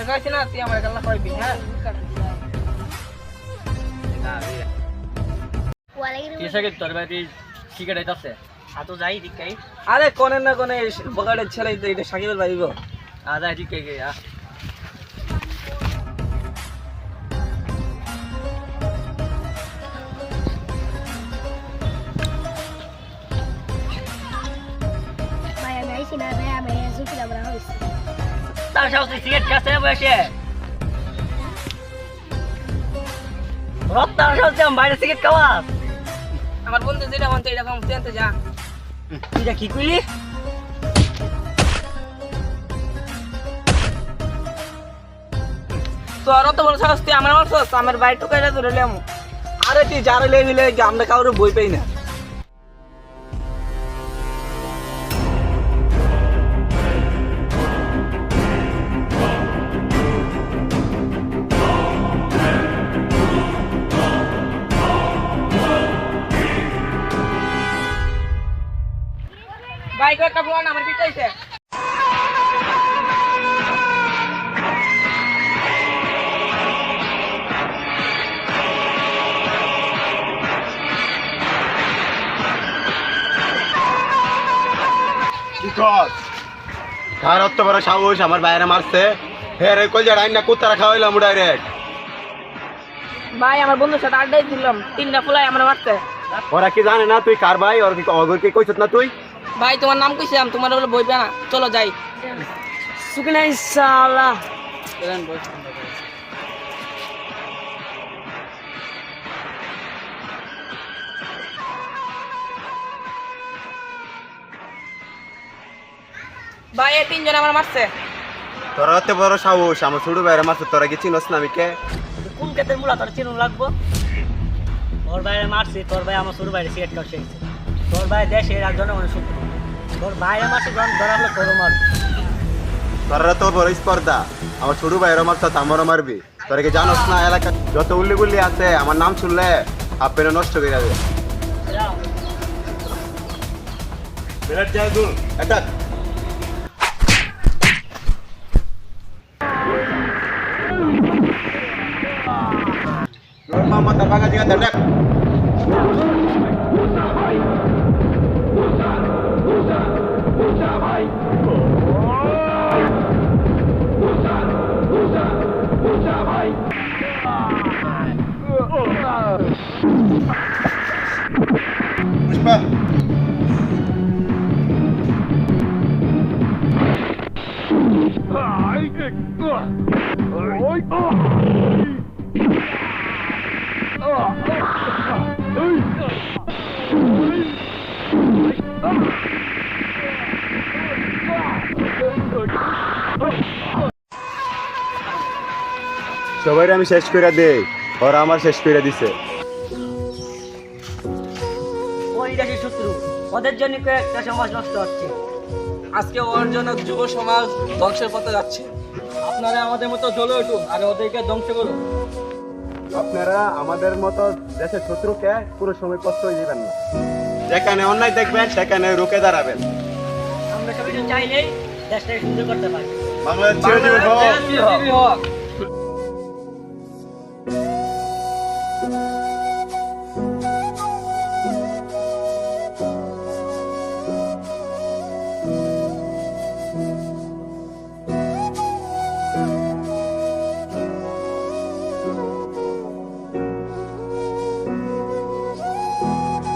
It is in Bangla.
তোর কইছি না তুই আমার গাল্লা কইবি হ্যাঁ কিসে কি তোর বাড়ি সিগারেট আছে আ তো যাই দিকাই আরে কোনে না কোনে বগাড়ের ছেলে এটা সাকিবের ভাই গো আ যাই দিকাই গে আ তার সাথে সিগারেট খাচ্ছে বসে রত্তার সাথে বাইরে সিগারেট খাওয়াস আমার বন্ধু যেটা মন চাই এরকম তুই আনতে যা তুই কি কইলি তোর তো বড় সাহস তুই আমার মারছস আমার ভাই টুকাইলা ধরে লেমু আরে তুই যারে লে দিলে আমরা কাউরে বই পাই না ভাই কো একটা ফোন আমার পিছাইছে কার অত বড় সাহস আমার বাইরে মারছে হে রে কই যা রাইনা কুত্তারা খাওয়াইলাম ডাইরেক্ট ভাই আমার বন্ধুর সাথে আড্ডাই দিলাম তিনটা ফুলাই আমার মারতে ওরা কি জানে না তুই কার ভাই ওর কি অগরকে কইছত না তুই ভাই তোমার নাম কইছিলাম তোমার বলে বইবে না চলো যাই সুকিনা ইনশাআল্লাহ ভাই এই তিনজন আমার মারছে তোরা অত বড় সাহস আমার ছোট বাইরে মারছে তোরা কি চিনস না আমি কে কোন ক্ষেত্রে মুলা তোর চিনুন লাগবো তোর বাইরে মারছি তোর ভাই আমার ছোট বাইরে সিগারেট খাওয়া শিখছে তোর ভাই দেশের একজন মানে শত্রু তোর বাইরে মারছি যখন ধরা হলো তোরও মারবো তোরা তো বড় স্পর্ধা আমার ছোট বাইরে মারছে আমারও মারবি তোরা কি জানোস না এলাকা যত উল্লি গুল্লি আছে আমার নাম শুনলে আপনি নষ্ট করে যাবে বিরাট জাদুল এটা Mama terbaga juga dadak. Puspa. সবাই আমি শেষ করে দেই ওরা আমার শেষ করে দিছে ওই দেশের শত্রু ওদের জন্য একটা সমাজ নষ্ট হচ্ছে আজকে ওর জন্য যুব সমাজ ধ্বংসের পথে যাচ্ছে আপনারা আমাদের মতো জ্বলে উঠুন আর ওদেরকে ধ্বংস করুন আপনারা আমাদের মতো দেশের শত্রুকে পুরো সময় কষ্ট দিবেন না যেখানে অন্যায় দেখবেন সেখানে রুখে দাঁড়াবেন আমরা সবাই চাইলেই দেশটাকে সুন্দর করতে পারি বাংলাদেশ চিরজীবী হোক। হোক